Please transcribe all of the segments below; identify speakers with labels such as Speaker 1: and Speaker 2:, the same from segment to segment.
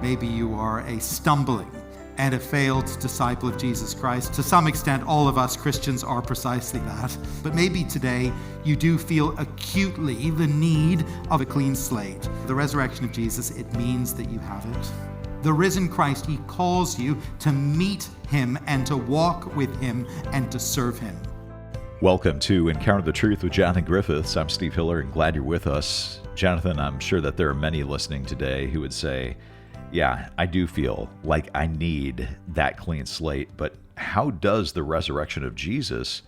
Speaker 1: Maybe you are a stumbling and a failed disciple of Jesus Christ. To some extent, all of us Christians are precisely that. But maybe today you do feel acutely the need of a clean slate. The resurrection of Jesus, it means that you have it. The risen Christ, he calls you to meet him and to walk with him and to serve him.
Speaker 2: Welcome to Encounter the Truth with Jonathan Griffiths. I'm Steve Hiller and glad you're with us. Jonathan, I'm sure that there are many listening today who would say, yeah, I do feel like I need that clean slate, but how does the resurrection of Jesus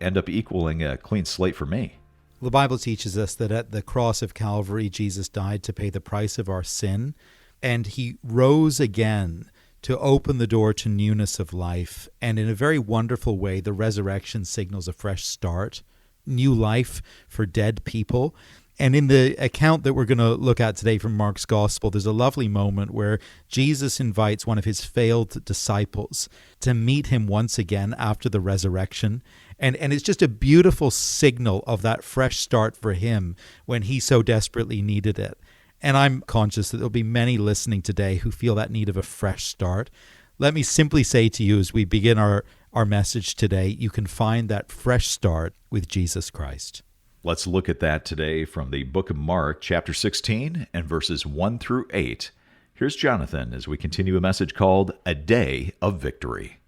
Speaker 2: end up equaling a clean slate for me?
Speaker 3: The Bible teaches us that at the cross of Calvary, Jesus died to pay the price of our sin, and he rose again to open the door to newness of life. And in a very wonderful way, the resurrection signals a fresh start, new life for dead people. And in the account that we're going to look at today from Mark's Gospel, there's a lovely moment where Jesus invites one of his failed disciples to meet him once again after the resurrection. And it's just a beautiful signal of that fresh start for him when he so desperately needed it. And I'm conscious that there'll be many listening today who feel that need of a fresh start. Let me simply say to you as we begin our message today, you can find that fresh start with Jesus Christ.
Speaker 2: Let's look at that today from the book of Mark, chapter 16, and verses 1 through 8. Here's Jonathan as we continue a message called A Day of Victory.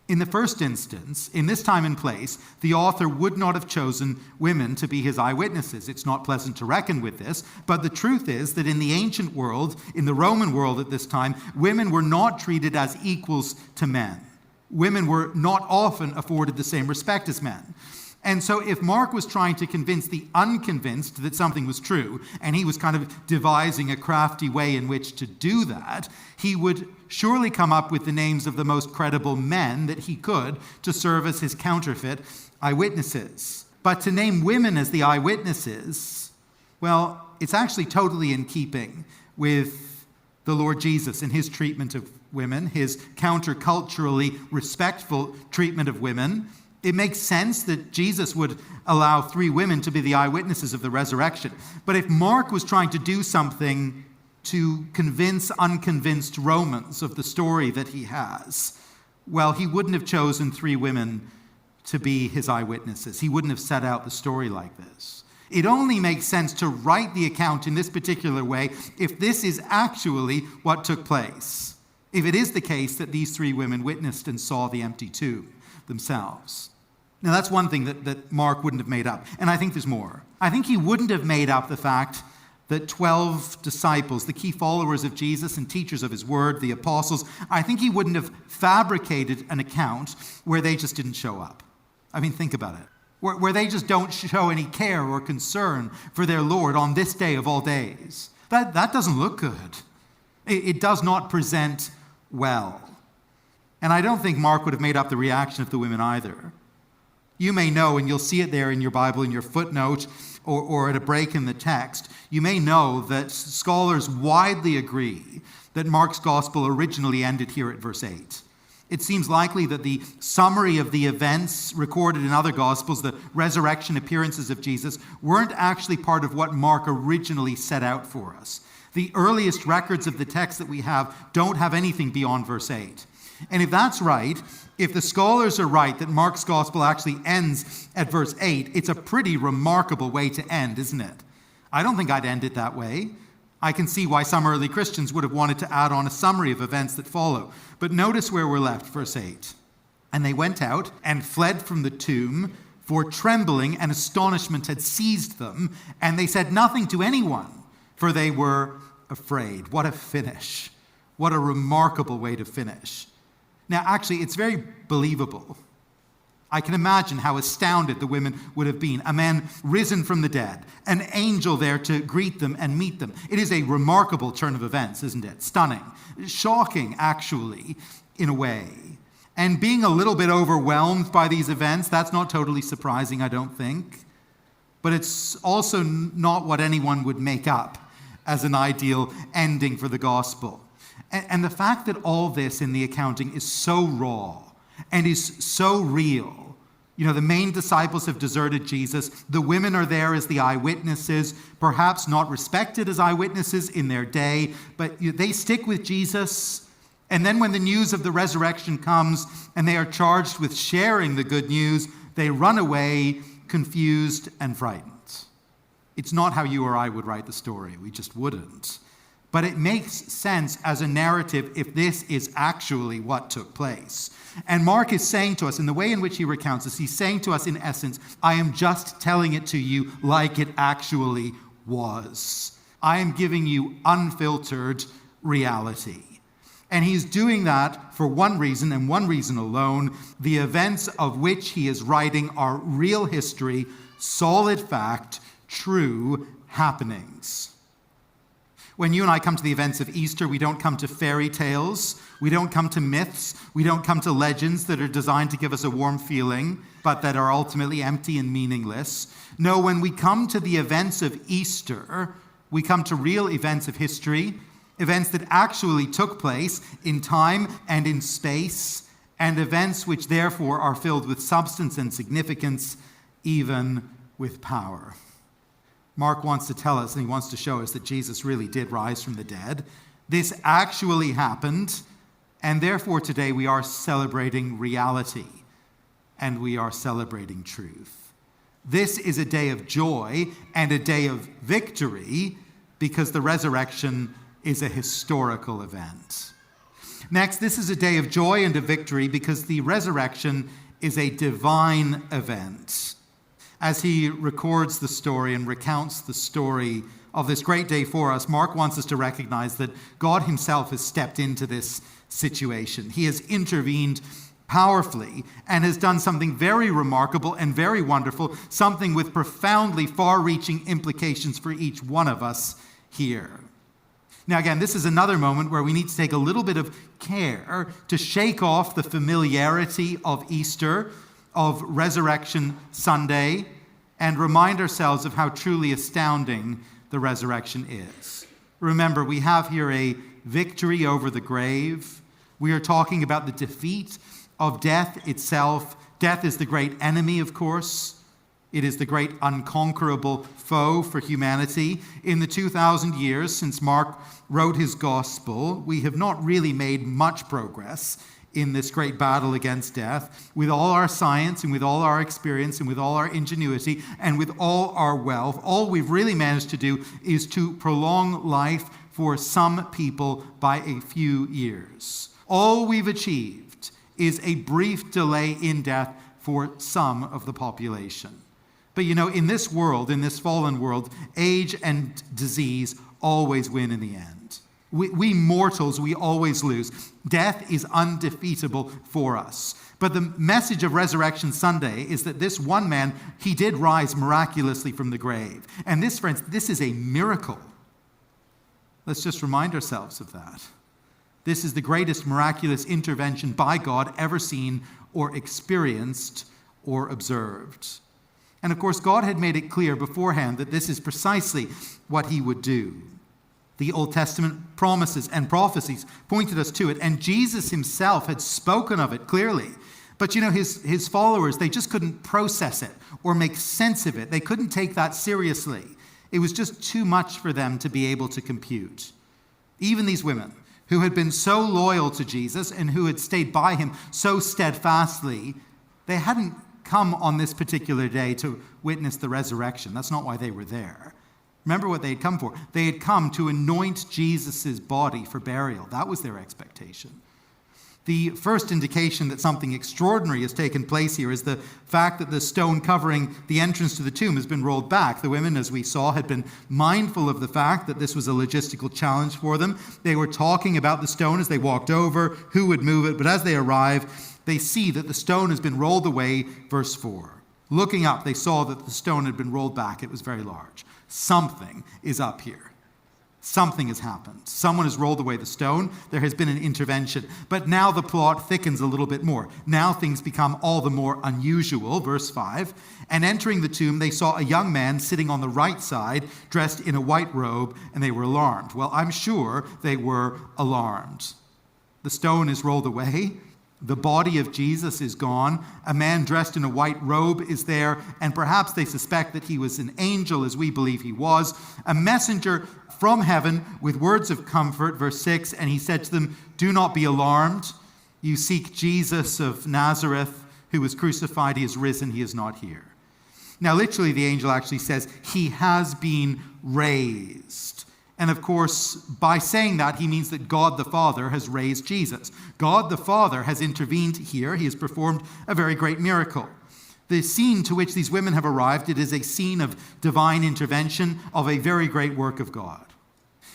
Speaker 1: In the first instance, in this time and place, the author would not have chosen women to be his eyewitnesses. It's not pleasant to reckon with this, but the truth is that in the ancient world, in the Roman world at this time, women were not treated as equals to men. Women were not often afforded the same respect as men. And so if Mark was trying to convince the unconvinced that something was true, and he was kind of devising a crafty way in which to do that, he would surely come up with the names of the most credible men that he could to serve as his counterfeit eyewitnesses. But to name women as the eyewitnesses, well, it's actually totally in keeping with the Lord Jesus and his treatment of women, his counterculturally respectful treatment of women. It makes sense that Jesus would allow 3 women to be the eyewitnesses of the resurrection. But if Mark was trying to do something to convince unconvinced Romans of the story that he has, well, he wouldn't have chosen 3 women to be his eyewitnesses. He wouldn't have set out the story like this. It only makes sense to write the account in this particular way if this is actually what took place. If it is the case that these 3 women witnessed and saw the empty tomb themselves. Now, that's one thing that Mark wouldn't have made up. And I think there's more. I think he wouldn't have made up the fact that 12 disciples, the key followers of Jesus and teachers of his word, the apostles, I think he wouldn't have fabricated an account where they just didn't show up. I mean, think about it. Where they just don't show any care or concern for their Lord on this day of all days. That doesn't look good. It does not present well. And I don't think Mark would have made up the reaction of the women either. You may know, and you'll see it there in your Bible, in your footnote, or at a break in the text, you may know that scholars widely agree that Mark's gospel originally ended here at verse 8. It seems likely that the summary of the events recorded in other gospels, the resurrection appearances of Jesus, weren't actually part of what Mark originally set out for us. The earliest records of the text that we have don't have anything beyond verse 8. And if that's right, if the scholars are right that Mark's gospel actually ends at verse 8, it's a pretty remarkable way to end, isn't it? I don't think I'd end it that way. I can see why some early Christians would have wanted to add on a summary of events that follow. But notice where we're left, verse 8. And they went out and fled from the tomb, for trembling and astonishment had seized them, and they said nothing to anyone, for they were afraid. What a finish. What a remarkable way to finish. Now, actually, it's very believable. I can imagine how astounded the women would have been. A man risen from the dead, an angel there to greet them and meet them. It is a remarkable turn of events, isn't it? Stunning. Shocking, actually, in a way. And being a little bit overwhelmed by these events, that's not totally surprising, I don't think. But it's also not what anyone would make up as an ideal ending for the gospel. And the fact that all this in the accounting is so raw and is so real The main disciples have deserted Jesus. The women are there as the eyewitnesses, perhaps not respected as eyewitnesses in their day, but they stick with Jesus. And then when the news of the resurrection comes and they are charged with sharing the good news, they run away confused and frightened. It's not how you or I would write the story. We just wouldn't. But it makes sense as a narrative if this is actually what took place. And Mark is saying to us, in the way in which he recounts this, he's saying to us in essence, I am just telling it to you like it actually was. I am giving you unfiltered reality. And he's doing that for one reason and one reason alone. The events of which he is writing are real history, solid fact, true happenings. When you and I come to the events of Easter, we don't come to fairy tales, we don't come to myths, we don't come to legends that are designed to give us a warm feeling, but that are ultimately empty and meaningless. No, when we come to the events of Easter, we come to real events of history, events that actually took place in time and in space, and events which therefore are filled with substance and significance, even with power. Mark wants to tell us, and he wants to show us that Jesus really did rise from the dead. This actually happened, and therefore today we are celebrating reality, and we are celebrating truth. This is a day of joy and a day of victory because the resurrection is a historical event. Next, this is a day of joy and of victory because the resurrection is a divine event. As he records the story and recounts the story of this great day for us, Mark wants us to recognize that God himself has stepped into this situation. He has intervened powerfully and has done something very remarkable and very wonderful, something with profoundly far-reaching implications for each one of us here. Now, again, this is another moment where we need to take a little bit of care to shake off the familiarity of Easter, of Resurrection Sunday, and remind ourselves of how truly astounding the resurrection is. Remember, we have here a victory over the grave. We are talking about the defeat of death itself. Death is the great enemy, of course. It is the great unconquerable foe for humanity. In the 2,000 years since Mark wrote his gospel, we have not really made much progress in this great battle against death. With all our science and with all our experience and with all our ingenuity and with all our wealth, all we've really managed to do is to prolong life for some people by a few years. All we've achieved is a brief delay in death for some of the population. But in this world, in this fallen world, age and disease always win in the end. We mortals, we always lose. Death is undefeatable for us. But the message of Resurrection Sunday is that this one man, he did rise miraculously from the grave. And this, friends, this is a miracle. Let's just remind ourselves of that. This is the greatest miraculous intervention by God ever seen or experienced or observed. And of course, God had made it clear beforehand that this is precisely what he would do. The Old Testament promises and prophecies pointed us to it, and Jesus himself had spoken of it clearly. But his followers, they just couldn't process it or make sense of it. They couldn't take that seriously. It was just too much for them to be able to compute. Even these women who had been so loyal to Jesus and who had stayed by him so steadfastly, they hadn't come on this particular day to witness the resurrection. That's not why they were there. Remember what they had come for. They had come to anoint Jesus' body for burial. That was their expectation. The first indication that something extraordinary has taken place here is the fact that the stone covering the entrance to the tomb has been rolled back. The women, as we saw, had been mindful of the fact that this was a logistical challenge for them. They were talking about the stone as they walked over, who would move it, but as they arrive, they see that the stone has been rolled away, verse 4. Looking up, they saw that the stone had been rolled back. It was very large. Something is up here. Something has happened. Someone has rolled away the stone. There has been an intervention. But now the plot thickens a little bit more. Now things become all the more unusual. Verse 5. And entering the tomb, they saw a young man sitting on the right side, dressed in a white robe, and they were alarmed. Well, I'm sure they were alarmed. The stone is rolled away. The body of Jesus is gone. A man dressed in a white robe is there, and perhaps they suspect that he was an angel, as we believe he was, a messenger from heaven with words of comfort, verse 6, and he said to them, "Do not be alarmed. You seek Jesus of Nazareth, who was crucified. He is risen. He is not here." Now, literally, the angel actually says, "He has been raised." And of course, by saying that, he means that God the Father has raised Jesus. God the Father has intervened here. He has performed a very great miracle. The scene to which these women have arrived, it is a scene of divine intervention, of a very great work of God.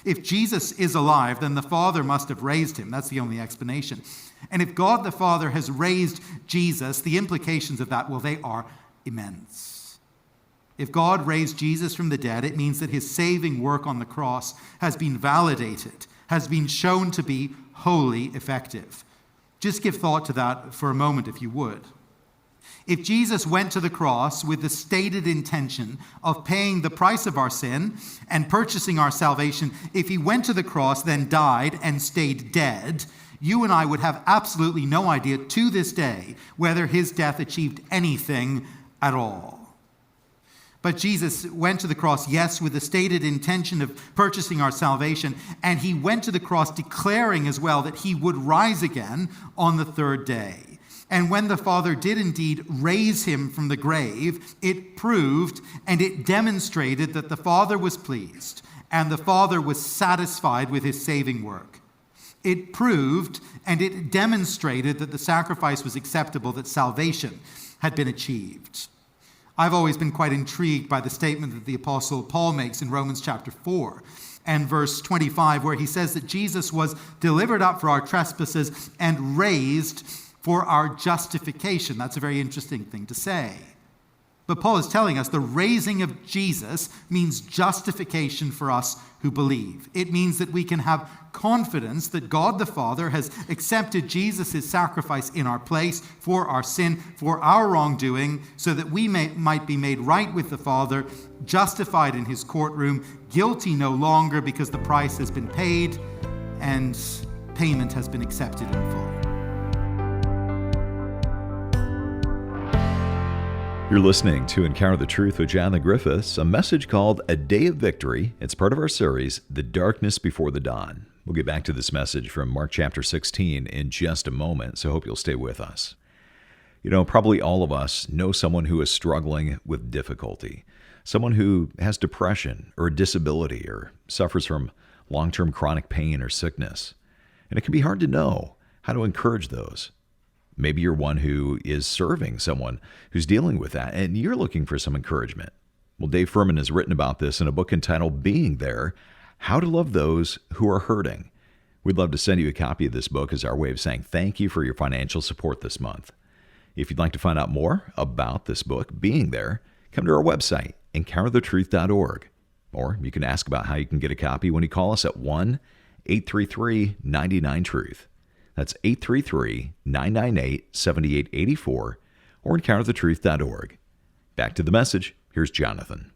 Speaker 1: If Jesus is alive, then the Father must have raised him. That's the only explanation. And if God the Father has raised Jesus, the implications of that, well, they are immense. If God raised Jesus from the dead, it means that his saving work on the cross has been validated, has been shown to be wholly effective. Just give thought to that for a moment, if you would. If Jesus went to the cross with the stated intention of paying the price of our sin and purchasing our salvation, if he went to the cross, then died and stayed dead, you and I would have absolutely no idea to this day whether his death achieved anything at all. But Jesus went to the cross, yes, with the stated intention of purchasing our salvation, and he went to the cross declaring as well that he would rise again on the third day. And when the Father did indeed raise him from the grave, it proved and it demonstrated that the Father was pleased and the Father was satisfied with his saving work. It proved and it demonstrated that the sacrifice was acceptable, that salvation had been achieved. I've always been quite intrigued by the statement that the Apostle Paul makes in Romans chapter 4 and verse 25, where he says that Jesus was delivered up for our trespasses and raised for our justification. That's a very interesting thing to say. But Paul is telling us the raising of Jesus means justification for us who believe. It means that we can have confidence that God the Father has accepted Jesus' sacrifice in our place for our sin, for our wrongdoing, so that we might be made right with the Father, justified in his courtroom, guilty no longer because the price has been paid and payment has been accepted in full.
Speaker 2: You're listening to Encounter the Truth with Jonathan Griffiths, a message called A Day of Victory. It's part of our series, The Darkness Before the Dawn. We'll get back to this message from Mark chapter 16 in just a moment, so I hope you'll stay with us. You know, probably all of us know someone who is struggling with difficulty, someone who has depression or a disability or suffers from long-term chronic pain or sickness. And it can be hard to know how to encourage those. Maybe you're one who is serving someone who's dealing with that, and you're looking for some encouragement. Well, Dave Furman has written about this in a book entitled Being There, How to Love Those Who Are Hurting. We'd love to send you a copy of this book as our way of saying thank you for your financial support this month. If you'd like to find out more about this book, Being There, come to our website, encounterthetruth.org. Or you can ask about how you can get a copy when you call us at 1-833-99-TRUTH. That's 833-998-7884 or encounterthetruth.org. Back to the message. Here's Jonathan.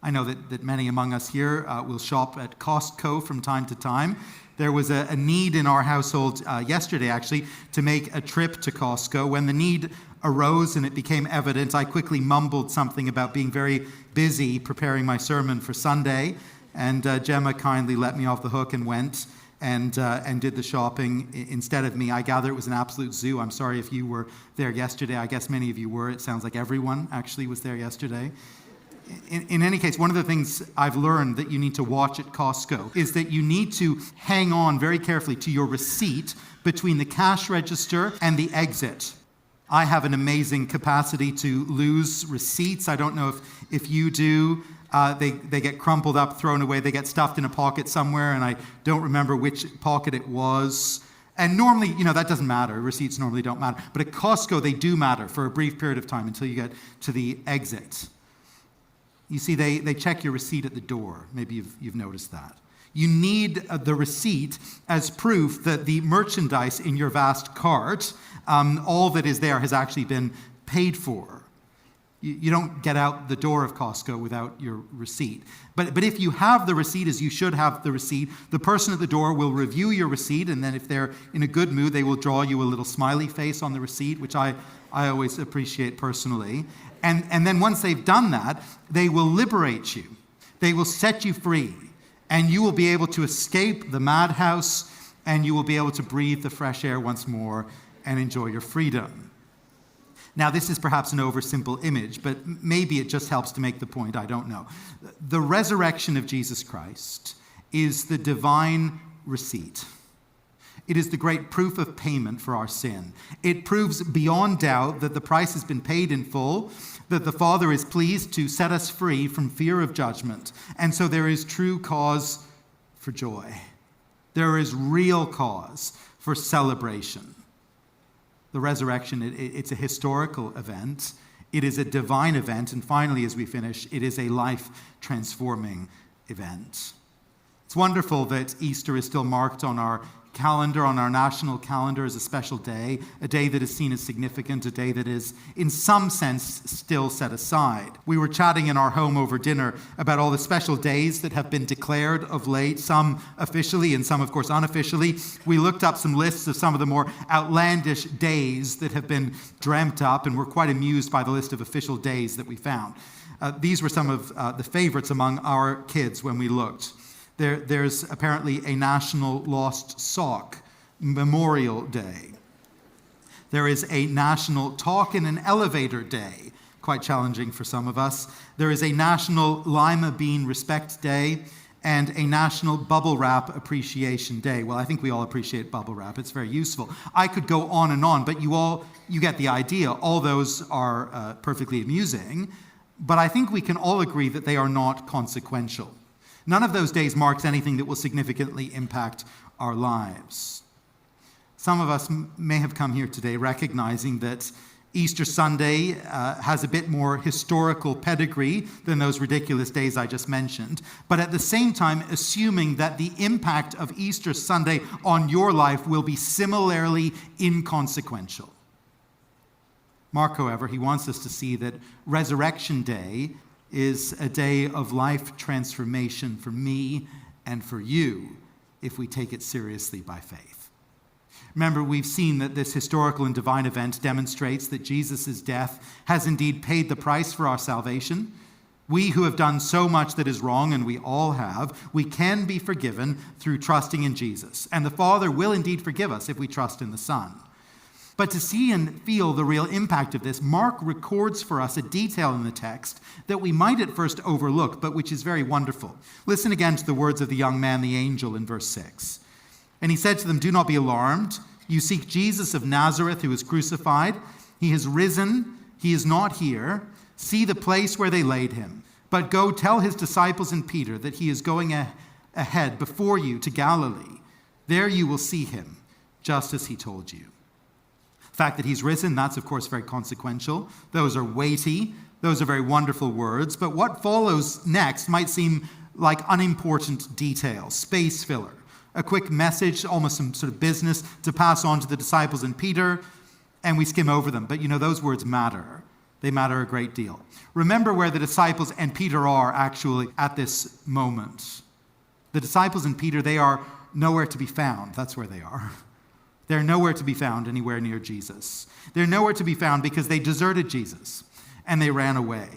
Speaker 1: I know that many among us here will shop at Costco from time to time. There was a need in our household yesterday, actually, to make a trip to Costco. When the need arose and it became evident, I quickly mumbled something about being very busy preparing my sermon for Sunday, and Gemma kindly let me off the hook and went and did the shopping instead of me. I gather it was an absolute zoo. I'm sorry if you were there yesterday. I guess many of you were. It sounds like everyone actually was there yesterday. In any case, one of the things I've learned that you need to watch at Costco is that you need to hang on very carefully to your receipt between the cash register and the exit. I have an amazing capacity to lose receipts. I don't know if you do. They get crumpled up, thrown away, they get stuffed in a pocket somewhere, and I don't remember which pocket it was. And normally, that doesn't matter. Receipts normally don't matter. But at Costco, they do matter for a brief period of time until you get to the exit. You see, they check your receipt at the door. Maybe you've noticed that. You need the receipt as proof that the merchandise in your vast cart, all that is there has actually been paid for. You don't get out the door of Costco without your receipt. But if you have the receipt, as you should have the receipt, the person at the door will review your receipt, and then if they're in a good mood, they will draw you a little smiley face on the receipt, which I always appreciate personally. And then once they've done that, they will liberate you. They will set you free, and you will be able to escape the madhouse, and you will be able to breathe the fresh air once more and enjoy your freedom. Now, this is perhaps an oversimple image, but maybe it just helps to make the point, I don't know. The resurrection of Jesus Christ is the divine receipt. It is the great proof of payment for our sin. It proves beyond doubt that the price has been paid in full, that the Father is pleased to set us free from fear of judgment, and so there is true cause for joy. There is real cause for celebration. The resurrection, it's a historical event. It is a divine event. And finally, as we finish, it is a life-transforming event. It's wonderful that Easter is still marked on our calendar, on our national calendar, as a special day, a day that is seen as significant, a day that is, in some sense, still set aside. We were chatting in our home over dinner about all the special days that have been declared of late, some officially and some, of course, unofficially. We looked up some lists of some of the more outlandish days that have been dreamt up, and we're quite amused by the list of official days that we found. These were some of the favorites among our kids when we looked. There's apparently a National Lost Sock Memorial Day. There is a National Talk in an Elevator Day, quite challenging for some of us. There is a National Lima Bean Respect Day and a National Bubble Wrap Appreciation Day. Well, I think we all appreciate bubble wrap. It's very useful. I could go on, but you get the idea. All those are perfectly amusing, but I think we can all agree that they are not consequential. None of those days marks anything that will significantly impact our lives. Some of us may have come here today recognizing that Easter Sunday has a bit more historical pedigree than those ridiculous days I just mentioned, but at the same time assuming that the impact of Easter Sunday on your life will be similarly inconsequential. Mark, however, he wants us to see that Resurrection Day is a day of life transformation for me and for you if we take it seriously by faith. Remember, we've seen that this historical and divine event demonstrates that Jesus' death has indeed paid the price for our salvation. We who have done so much that is wrong, and we all have, we can be forgiven through trusting in Jesus. And the Father will indeed forgive us if we trust in the Son. But to see and feel the real impact of this, Mark records for us a detail in the text that we might at first overlook, but which is very wonderful. Listen again to the words of the young man, the angel, in verse 6. And he said to them, "Do not be alarmed. You seek Jesus of Nazareth, who was crucified. He has risen. He is not here. See the place where they laid him. But go tell his disciples and Peter that he is going ahead before you to Galilee. There you will see him, just as he told you." The fact that he's risen, that's of course very consequential. Those are weighty. Those are very wonderful words. But what follows next might seem like unimportant detail, space filler, a quick message, almost some sort of business to pass on to the disciples and Peter, and we skim over them. But those words matter. They matter a great deal. Remember where the disciples and Peter are actually at this moment. The disciples and Peter, they are nowhere to be found. That's where they are. They're nowhere to be found anywhere near Jesus. They're nowhere to be found because they deserted Jesus and they ran away.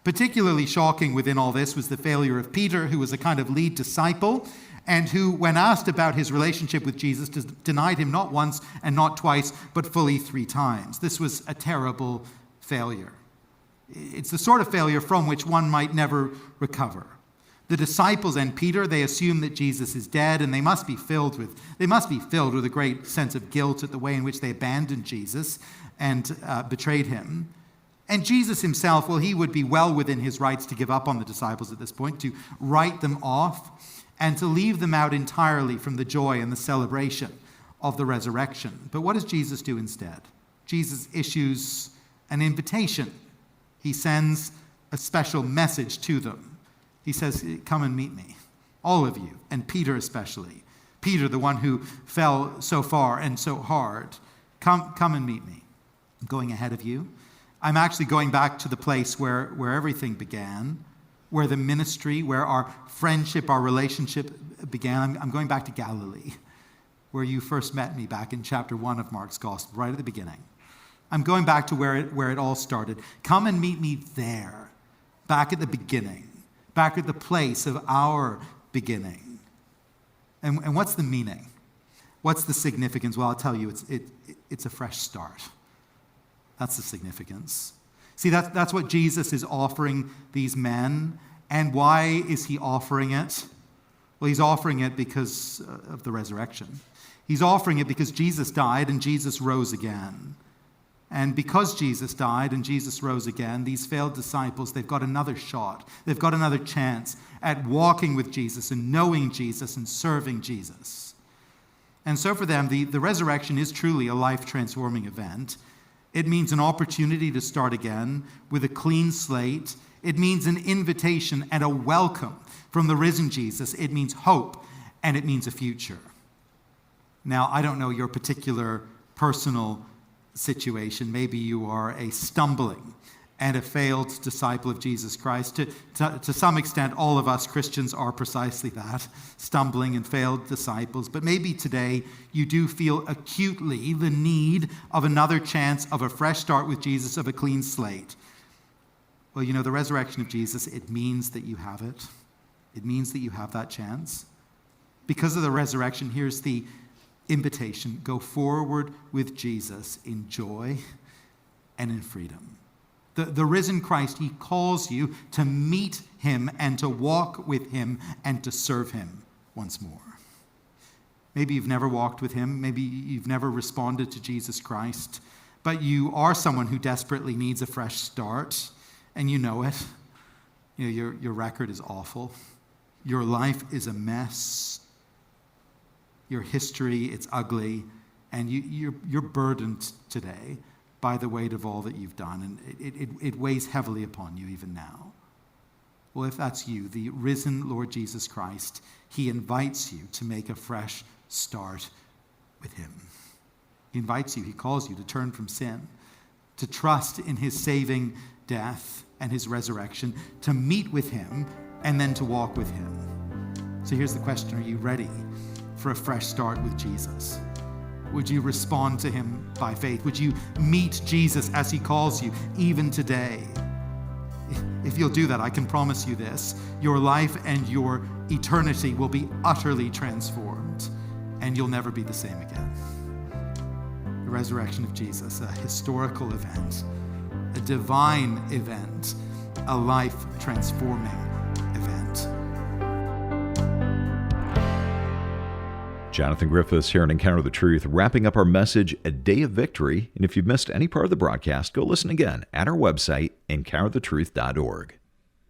Speaker 1: Particularly shocking within all this was the failure of Peter, who was a kind of lead disciple and who, when asked about his relationship with Jesus, denied him not once and not twice, but fully 3 times. This was a terrible failure. It's the sort of failure from which one might never recover. The disciples and Peter, they assume that Jesus is dead, and they must be filled with a great sense of guilt at the way in which they abandoned Jesus and betrayed him. And Jesus himself, well, he would be well within his rights to give up on the disciples at this point, to write them off, and to leave them out entirely from the joy and the celebration of the resurrection. But what does Jesus do instead? Jesus issues an invitation. He sends a special message to them. He says, "Come and meet me, all of you," and Peter especially. Peter, the one who fell so far and so hard. Come and meet me. I'm going ahead of you. I'm actually going back to the place where everything began, where the ministry, where our friendship, our relationship began. I'm going back to Galilee, where you first met me back in chapter 1 of Mark's Gospel, right at the beginning. I'm going back to where it all started. Come and meet me there, back at the beginning, back at the place of our beginning. And what's the meaning? What's the significance? Well, I'll tell you, it's a fresh start. That's the significance. See, that's what Jesus is offering these men. And why is he offering it? Well, he's offering it because of the resurrection. He's offering it because Jesus died and Jesus rose again. And because Jesus died and Jesus rose again, these failed disciples, they've got another shot. They've got another chance at walking with Jesus and knowing Jesus and serving Jesus. And so for them, the resurrection is truly a life-transforming event. It means an opportunity to start again with a clean slate. It means an invitation and a welcome from the risen Jesus. It means hope, and it means a future. Now, I don't know your particular personal situation. Maybe you are a stumbling and a failed disciple of Jesus Christ. To some extent, all of us Christians are precisely that, stumbling and failed disciples. But maybe today you do feel acutely the need of another chance, of a fresh start with Jesus, of a clean slate. Well, you know, the resurrection of Jesus, it means that you have it. It means that you have that chance. Because of the resurrection, here's the invitation. Go forward with Jesus in joy and in freedom. The risen Christ, he calls you to meet him and to walk with him and to serve him once more. Maybe you've never walked with him. Maybe you've never responded to Jesus Christ. But you are someone who desperately needs a fresh start, and you know it. You know, your record is awful. Your life is a mess. Your history, it's ugly. And you're burdened today by the weight of all that you've done, and it weighs heavily upon you even now. Well, if that's you, the risen Lord Jesus Christ, he invites you to make a fresh start with him. He invites you, he calls you to turn from sin, to trust in his saving death and his resurrection, to meet with him, and then to walk with him. So here's the question: are you ready for a fresh start with Jesus? Would you respond to him by faith? Would you meet Jesus as he calls you, even today? If you'll do that, I can promise you this: your life and your eternity will be utterly transformed, and you'll never be the same again. The resurrection of Jesus, a historical event, a divine event, a life-transforming event.
Speaker 2: Jonathan Griffiths here on Encounter the Truth, wrapping up our message, A Day of Victory. And if you've missed any part of the broadcast, go listen again at our website, encounterthetruth.org.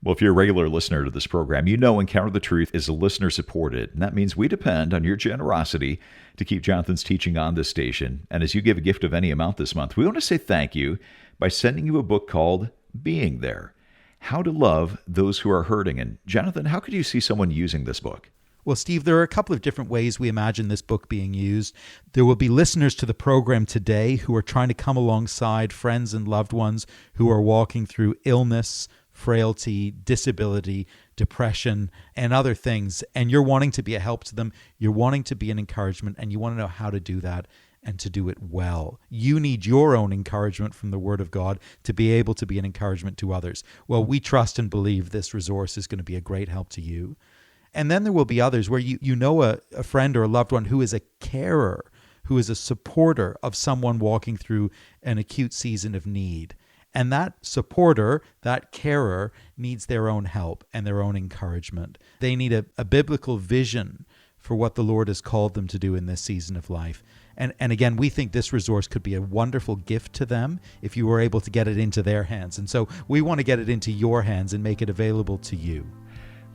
Speaker 2: Well, if you're a regular listener to this program, you know Encounter the Truth is listener-supported, and that means we depend on your generosity to keep Jonathan's teaching on this station. And as you give a gift of any amount this month, we want to say thank you by sending you a book called Being There: How to Love Those Who Are Hurting. And Jonathan, how could you see someone using this book?
Speaker 3: Well, Steve, there are a couple of different ways we imagine this book being used. There will be listeners to the program today who are trying to come alongside friends and loved ones who are walking through illness, frailty, disability, depression, and other things. And you're wanting to be a help to them. You're wanting to be an encouragement, and you want to know how to do that and to do it well. You need your own encouragement from the Word of God to be able to be an encouragement to others. Well, we trust and believe this resource is going to be a great help to you. And then there will be others where you know a friend or a loved one who is a carer, who is a supporter of someone walking through an acute season of need. And that supporter, that carer, needs their own help and their own encouragement. They need a biblical vision for what the Lord has called them to do in this season of life. And again, we think this resource could be a wonderful gift to them if you were able to get it into their hands. And so we want to get it into your hands and make it available to you.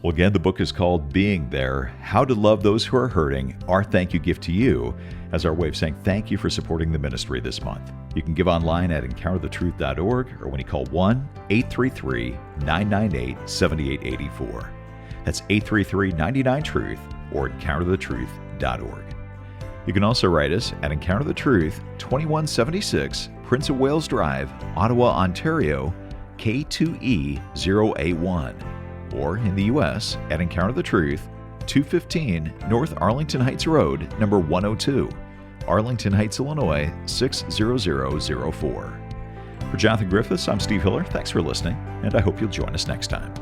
Speaker 2: Well, again, the book is called Being There: How to Love Those Who Are Hurting. Our thank you gift to you as our way of saying thank you for supporting the ministry this month. You can give online at encounterthetruth.org or when you call 1-833-998-7884. That's 833-99-TRUTH or encounterthetruth.org. You can also write us at Encounter the Truth, 2176 Prince of Wales Drive, Ottawa, Ontario, K2E0A1, or in the U.S. at Encounter the Truth, 215 North Arlington Heights Road, number 102, Arlington Heights, Illinois, 60004. For Jonathan Griffiths, I'm Steve Hiller. Thanks for listening, and I hope you'll join us next time.